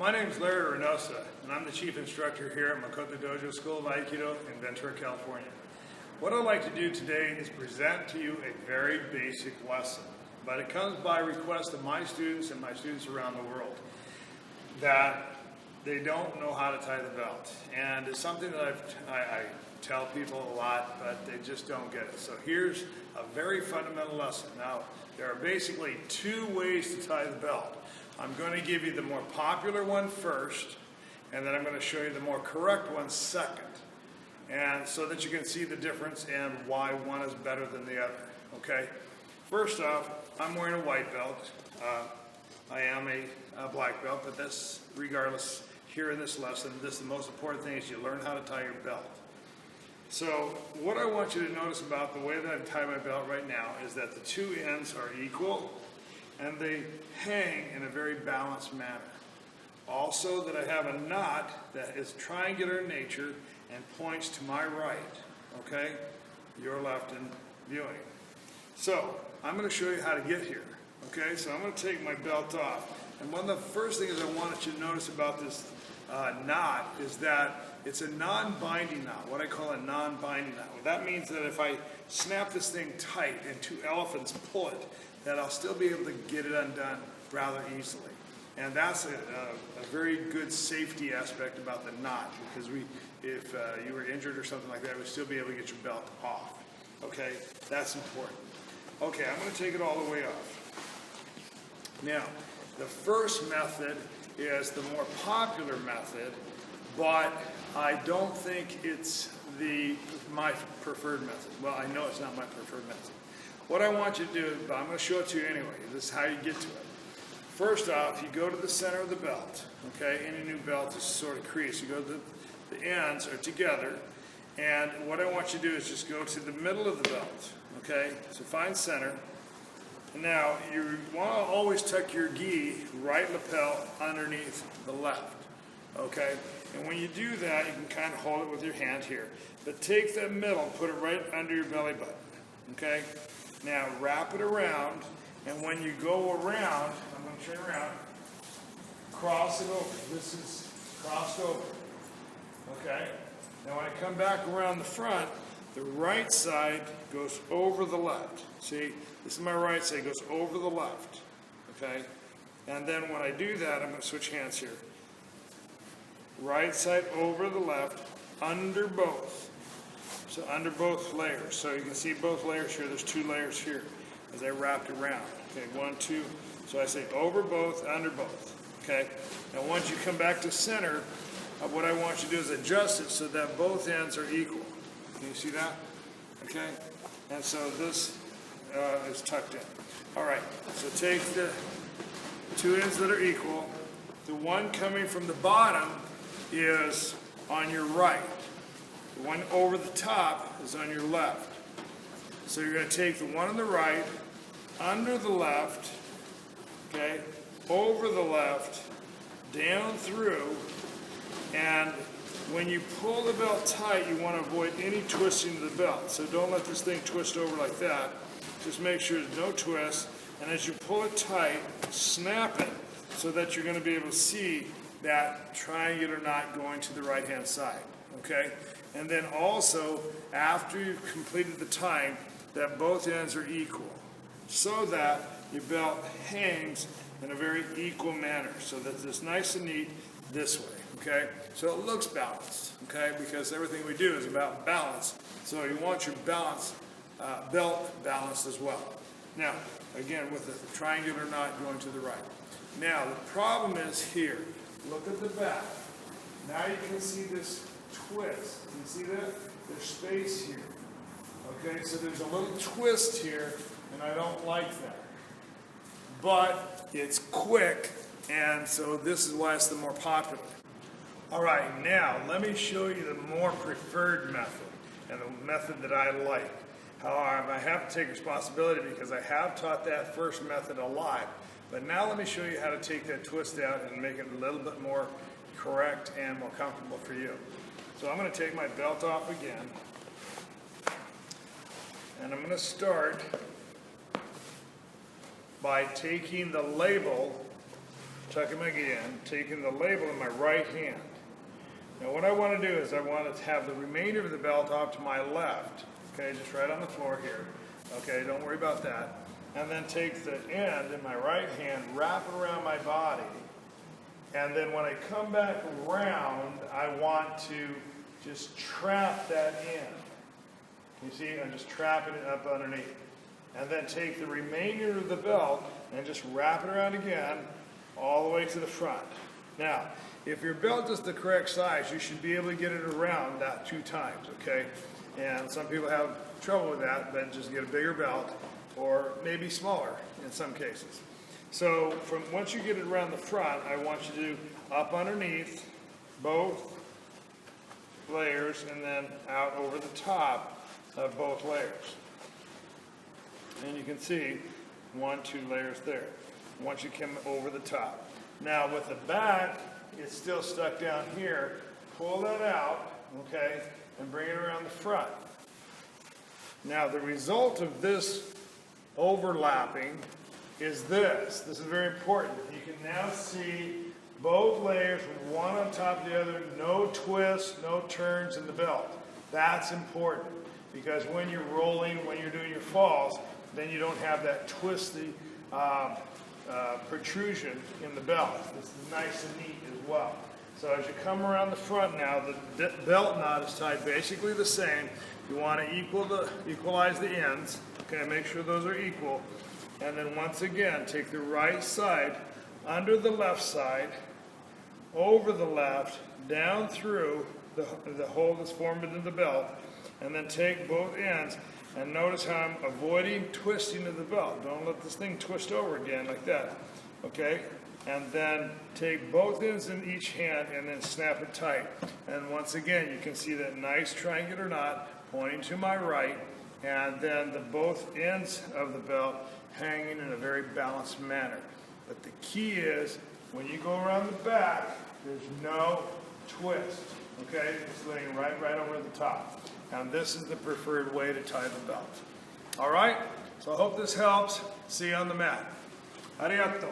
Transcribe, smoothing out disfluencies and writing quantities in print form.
My name is Larry Reynosa, and I'm the chief instructor here at Makoto Dojo School of Aikido in Ventura, California. What I'd like to do today is present to you a very basic lesson, but it comes by request of my students and my students around the world that they don't know how to tie the belt. And it's something that I tell people a lot, but they just don't get it. So here's a very fundamental lesson. Now, there are basically two ways to tie the belt. I'm going to give you the more popular one first, and then I'm going to show you the more correct one second. And so that you can see the difference and why one is better than the other, okay? First off, I'm wearing a white belt. I am a black belt, but that's regardless. Here in this lesson, the most important thing is you learn how to tie your belt. So what I want you to notice about the way that I tie my belt right now is that the two ends are equal and they hang in a very balanced manner. Also that I have a knot that is triangular in nature and points to my right, okay? Your left in viewing. So I'm going to show you how to get here, okay? So I'm going to take my belt off. And one of the first things I wanted you to notice about this knot is that it's a non-binding knot, what I call a non-binding knot. Well, that means that if I snap this thing tight and two elephants pull it, that I'll still be able to get it undone rather easily. And that's a very good safety aspect about the knot, because if you were injured or something like that, we'd still be able to get your belt off. Okay, that's important. Okay, I'm going to take it all the way off. Now, the first method is the more popular method, but I don't think it's my preferred method. Well, I know it's not my preferred method. What I want you to do, but I'm going to show it to you anyway. This is how you get to it. First off, you go to the center of the belt. Okay, any new belt is sort of crease. You go to the ends are together, and what I want you to do is just go to the middle of the belt. Okay, so find center. Now, you want to always tuck your gi right lapel underneath the left, okay? And when you do that, you can kind of hold it with your hand here. But take that middle and put it right under your belly button, okay? Now, wrap it around, and when you go around, I'm going to turn around, cross it over. This is crossed over, okay? Now, when I come back around the front, the right side goes over the left. See, this is my right side, goes over the left, okay? And then when I do that, I'm going to switch hands here. Right side over the left, under both. So under both layers. So you can see both layers here. There's two layers here as I wrapped around. Okay, 1, 2. So I say over both, under both, okay? Now once you come back to center, what I want you to do is adjust it so that both ends are equal. Can you see that? Okay? And so this is tucked in. All right, so take the two ends that are equal. The one coming from the bottom is on your right. The one over the top is on your left. So you're going to take the one on the right, under the left, okay, over the left, down through, and when you pull the belt tight, you want to avoid any twisting of the belt. So don't let this thing twist over like that. Just make sure there's no twist. And as you pull it tight, snap it so that you're going to be able to see that triangular knot going to the right-hand side. Okay? And then also, after you've completed the tying, that both ends are equal, so that your belt hangs in a very equal manner, so that it's nice and neat this way. Okay, so it looks balanced, okay, because everything we do is about balance. So you want your belt balanced as well. Now, again, with the triangular knot going to the right. Now, the problem is here. Look at the back. Now you can see this twist. Can you see that? There's space here. Okay, so there's a little twist here, and I don't like that. But it's quick, and so this is why it's the more popular. All right, now let me show you the more preferred method and the method that I like. However, I have to take responsibility because I have taught that first method a lot. But now let me show you how to take that twist out and make it a little bit more correct and more comfortable for you. So I'm going to take my belt off again. And I'm going to start by taking the label tucking my gi in, taking the label in my right hand. Now what I want to do is I want to have the remainder of the belt off to my left. Okay, just right on the floor here. Okay, don't worry about that. And then take the end in my right hand, wrap it around my body. And then when I come back around, I want to just trap that in. You see, I'm just trapping it up underneath. And then take the remainder of the belt and just wrap it around again all the way to the front. Now, if your belt is the correct size, you should be able to get it around that 2 times, okay? And some people have trouble with that, but just get a bigger belt or maybe smaller in some cases. So once you get it around the front, I want you to do up underneath both layers and then out over the top of both layers. And you can see 1, 2 layers there. Once you come over the top. Now with the back, it's still stuck down here. Pull that out, okay, and bring it around the front. Now the result of this overlapping is this. This is very important. You can now see both layers, one on top of the other, no twists, no turns in the belt. That's important because when you're rolling, when you're doing your falls, then you don't have that twisty protrusion in the belt. This is nice and neat as well. So as you come around the front now, the belt knot is tied basically the same. You want to equalize the ends. Okay, make sure those are equal. And then once again, take the right side under the left side, over the left, down through the hole that's formed into the belt, and then take both ends. And notice how I'm avoiding twisting of the belt. Don't let this thing twist over again like that. Okay? And then take both ends in each hand and then snap it tight. And once again, you can see that nice triangular knot pointing to my right, and then both ends of the belt hanging in a very balanced manner. But the key is, when you go around the back, there's no twist. Okay? It's laying right over the top. And this is the preferred way to tie the belt. All right? So I hope this helps. See you on the mat. Arigato.